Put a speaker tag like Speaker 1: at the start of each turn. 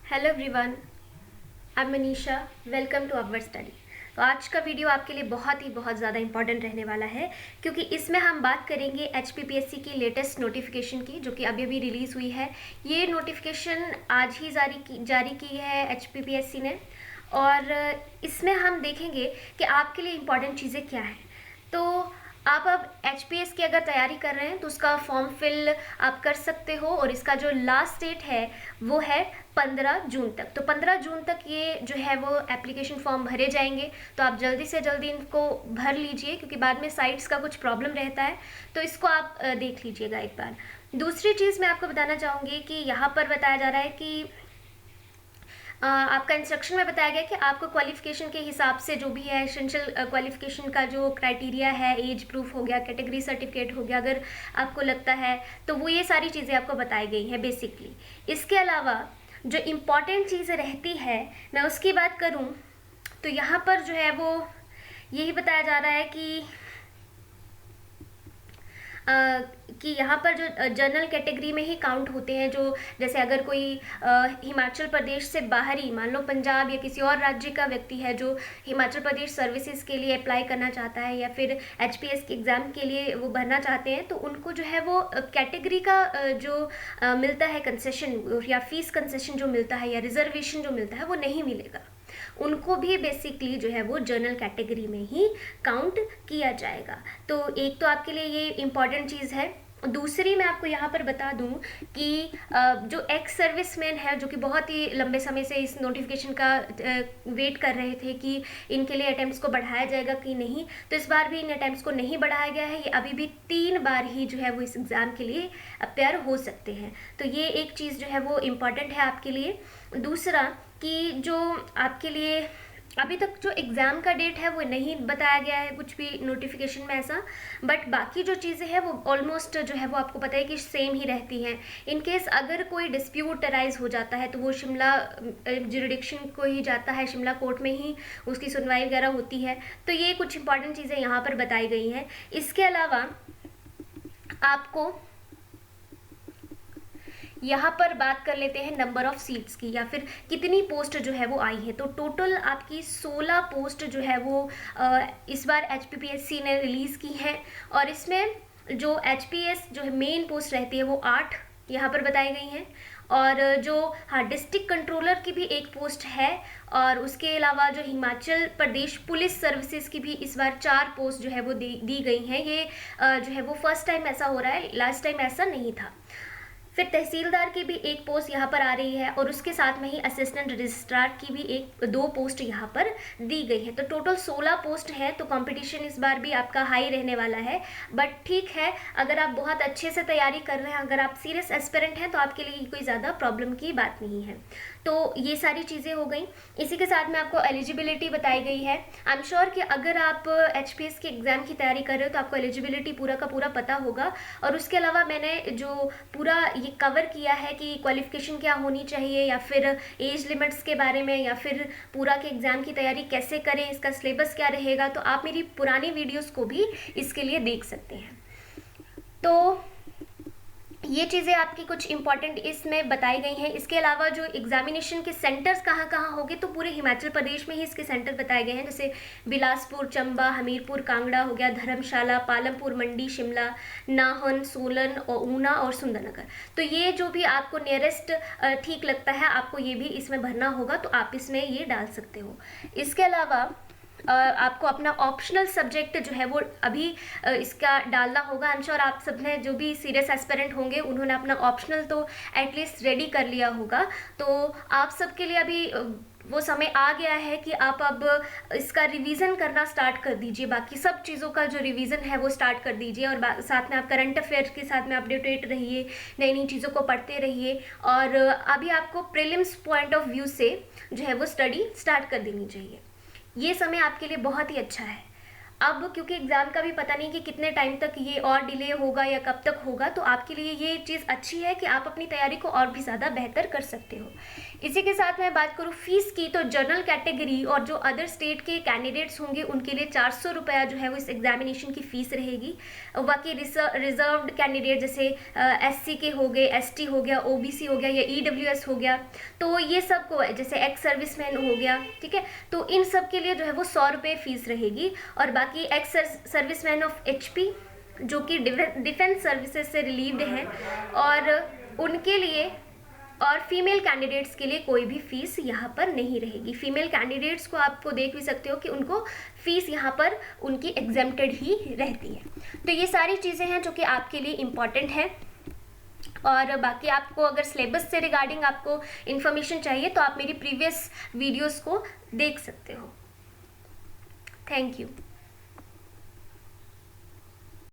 Speaker 1: Hello everyone, I am Manisha. Welcome to our study. तो आज का वीडियो आपके लिए बहुत ज़्यादा इंपॉर्टेंट रहने वाला है, क्योंकि इसमें हम बात करेंगे एचपीपीएससी की लेटेस्ट नोटिफिकेशन की, जो कि अभी अभी रिलीज़ हुई है। ये नोटिफिकेशन आज ही जारी की है एचपीपीएससी ने, और इसमें हम देखेंगे कि आपके लिए इम्पॉर्टेंट चीज़ें क्या हैं। तो आप अब एचपीएस की अगर तैयारी कर रहे हैं तो उसका फॉर्म फिल आप कर सकते हो, और इसका जो लास्ट डेट है वो है 15 जून तक। तो 15 जून तक ये जो है वो एप्लीकेशन फॉर्म भरे जाएंगे। तो आप जल्दी से जल्दी इनको भर लीजिए, क्योंकि बाद में साइट्स का कुछ प्रॉब्लम रहता है, तो इसको आप देख लीजिएगा एक बार। दूसरी चीज़ मैं आपको बताना चाहूँगी कि यहाँ पर बताया जा रहा है कि आपका इंस्ट्रक्शन में बताया गया कि आपको क्वालिफिकेशन के हिसाब से जो भी है एसेंशियल क्वालिफिकेशन का जो क्राइटेरिया है, एज प्रूफ हो गया, कैटेगरी सर्टिफिकेट हो गया, अगर आपको लगता है तो वो ये सारी चीज़ें आपको बताई गई हैं बेसिकली। इसके अलावा जो इम्पॉर्टेंट चीज़ रहती है, मैं उसकी बात करूँ तो यहाँ पर जो है वो यही बताया जा रहा है कि यहाँ पर जो जनरल कैटेगरी में ही काउंट होते हैं, जो जैसे अगर कोई हिमाचल प्रदेश से बाहरी, मान लो पंजाब या किसी और राज्य का व्यक्ति है जो हिमाचल प्रदेश सर्विसेज के लिए अप्लाई करना चाहता है या फिर एचपीएस के एग्ज़ाम के लिए वो भरना चाहते हैं, तो उनको जो है वो कैटेगरी का जो मिलता है कंसेशन या फीस कंसेशन जो मिलता है या रिजर्वेशन जो मिलता है वो नहीं मिलेगा। उनको भी बेसिकली जो है वो जनरल कैटेगरी में ही काउंट किया जाएगा। तो एक तो आपके लिए ये इम्पॉर्टेंट चीज़ है। दूसरी मैं आपको यहाँ पर बता दूँ कि जो एक्स सर्विसमैन है, जो कि बहुत ही लंबे समय से इस नोटिफिकेशन का वेट कर रहे थे कि इनके लिए अटैम्प्ट्स को बढ़ाया जाएगा कि नहीं, तो इस बार भी इन अटैम्प्ट्स को नहीं बढ़ाया गया है। ये अभी भी 3 बार ही जो है वो इस एग्ज़ाम के लिए अपेयर हो सकते हैं। तो ये एक चीज़ जो है वो इम्पॉर्टेंट है आपके लिए। दूसरा कि जो आपके लिए अभी तक जो एग्ज़ाम का डेट है वो नहीं बताया गया है कुछ भी नोटिफिकेशन में ऐसा, बट बाकी जो चीज़ें हैं वो ऑलमोस्ट जो है वो आपको पता है कि सेम ही रहती हैं। इन केस अगर कोई डिस्प्यूट अराइज हो जाता है तो वो शिमला जुरिडिक्शन को ही जाता है, शिमला कोर्ट में ही उसकी सुनवाई वगैरह होती है। तो ये कुछ इंपॉर्टेंट चीज़ें यहाँ पर बताई गई हैं। इसके अलावा आपको यहाँ पर बात कर लेते हैं नंबर ऑफ़ सीट्स की, या फिर कितनी पोस्ट जो है वो आई है। तो टोटल आपकी 16 पोस्ट जो है वो इस बार एचपीपीएससी ने रिलीज़ की है, और इसमें जो एचपीएस जो है मेन पोस्ट रहती है वो 8 यहाँ पर बताई गई हैं, और जो डिस्ट्रिक्ट कंट्रोलर की भी एक पोस्ट है, और उसके अलावा जो हिमाचल प्रदेश पुलिस सर्विसेज की भी इस बार 4 पोस्ट जो है वो दी गई हैं। ये जो है वो फर्स्ट टाइम ऐसा हो रहा है, लास्ट टाइम ऐसा नहीं था। फिर तहसीलदार की भी एक पोस्ट यहाँ पर आ रही है, और उसके साथ में ही असिस्टेंट रजिस्ट्रार की भी 2 पोस्ट यहाँ पर दी गई है। तो टोटल 16 पोस्ट है। तो कंपटीशन इस बार भी आपका हाई रहने वाला है, बट ठीक है, अगर आप बहुत अच्छे से तैयारी कर रहे हैं, अगर आप सीरियस एस्पिरेंट हैं, तो आपके लिए कोई ज़्यादा प्रॉब्लम की बात नहीं है। तो ये सारी चीज़ें हो गई। इसी के साथ में आपको एलिजिबिलिटी बताई गई है। आई एम श्योर कि अगर आप एचपीएस के एग्ज़ाम की तैयारी कर रहे हो तो आपको एलिजिबिलिटी पूरा का पूरा पता होगा। और उसके अलावा मैंने जो पूरा ये कवर किया है कि क्वालिफिकेशन क्या होनी चाहिए, या फिर एज लिमिट्स के बारे में, या फिर पूरा के एग्ज़ाम की तैयारी कैसे करें, इसका सिलेबस क्या रहेगा, तो आप मेरी पुरानी वीडियोस को भी इसके लिए देख सकते हैं। तो ये चीज़ें आपकी कुछ इंपॉर्टेंट इसमें बताई गई हैं। इसके अलावा जो एग्जामिनेशन के सेंटर्स कहाँ कहाँ होंगे, तो पूरे हिमाचल प्रदेश में ही इसके सेंटर बताए गए हैं, जैसे बिलासपुर, चंबा, हमीरपुर, कांगड़ा हो गया, धर्मशाला, पालमपुर, मंडी, शिमला, नाहन, सोलन और ऊना और सुंदरनगर। तो ये जो भी आपको नियरेस्ट ठीक लगता है, आपको ये भी इसमें भरना होगा, तो आप इसमें ये डाल सकते हो। इसके अलावा आपको अपना ऑप्शनल सब्जेक्ट जो है वो अभी इसका डालना होगा। आई एम श्योर आप सब ने, जो भी सीरियस एस्पिरेंट होंगे, उन्होंने अपना ऑप्शनल तो एटलीस्ट रेडी कर लिया होगा। तो आप सबके लिए अभी वो समय आ गया है कि आप अब इसका रिवीजन करना स्टार्ट कर दीजिए। बाकी सब चीज़ों का जो रिवीजन है वो स्टार्ट कर दीजिए, और साथ में आप करंट अफेयर्स के साथ में अपडेटेड रहिए, नई नई चीज़ों को पढ़ते रहिए। और अभी आपको प्रीलिम्स पॉइंट ऑफ व्यू से जो है वो स्टडी स्टार्ट कर देनी चाहिए। ये समय आपके लिए बहुत ही अच्छा है। अब क्योंकि एग्ज़ाम का भी पता नहीं कि कितने टाइम तक ये और डिले होगा या कब तक होगा, तो आपके लिए ये चीज़ अच्छी है कि आप अपनी तैयारी को और भी ज़्यादा बेहतर कर सकते हो। इसी के साथ मैं बात करूँ फ़ीस की, तो जनरल कैटेगरी और जो अदर स्टेट के कैंडिडेट्स होंगे उनके लिए 400 रुपया जो है वो इस एग्जामिनेशन की फ़ीस रहेगी। बाकी रिजर्व्ड कैंडिडेट जैसे SC के हो गए, ST हो गया, OBC हो गया या EWS हो गया, तो ये सब को जैसे एक्स सर्विसमैन हो गया, ठीक है, तो इन सब के लिए जो है वो 100 रुपये फ़ीस रहेगी। और बाकी एक्स सर्विसमैन ऑफ HP जो कि डिफेंस सर्विसेज से रिलीव्ड हैं, और उनके लिए और फीमेल कैंडिडेट्स के लिए कोई भी फ़ीस यहाँ पर नहीं रहेगी। फीमेल कैंडिडेट्स को आपको देख भी सकते हो कि उनको फ़ीस यहाँ पर उनकी एग्जेम्प्टेड ही रहती है। तो ये सारी चीज़ें हैं जो कि आपके लिए इम्पॉर्टेंट है। और बाकी आपको अगर सिलेबस से रिगार्डिंग आपको इन्फॉर्मेशन चाहिए तो आप मेरी प्रीवियस वीडियोस को देख सकते हो। Thank you.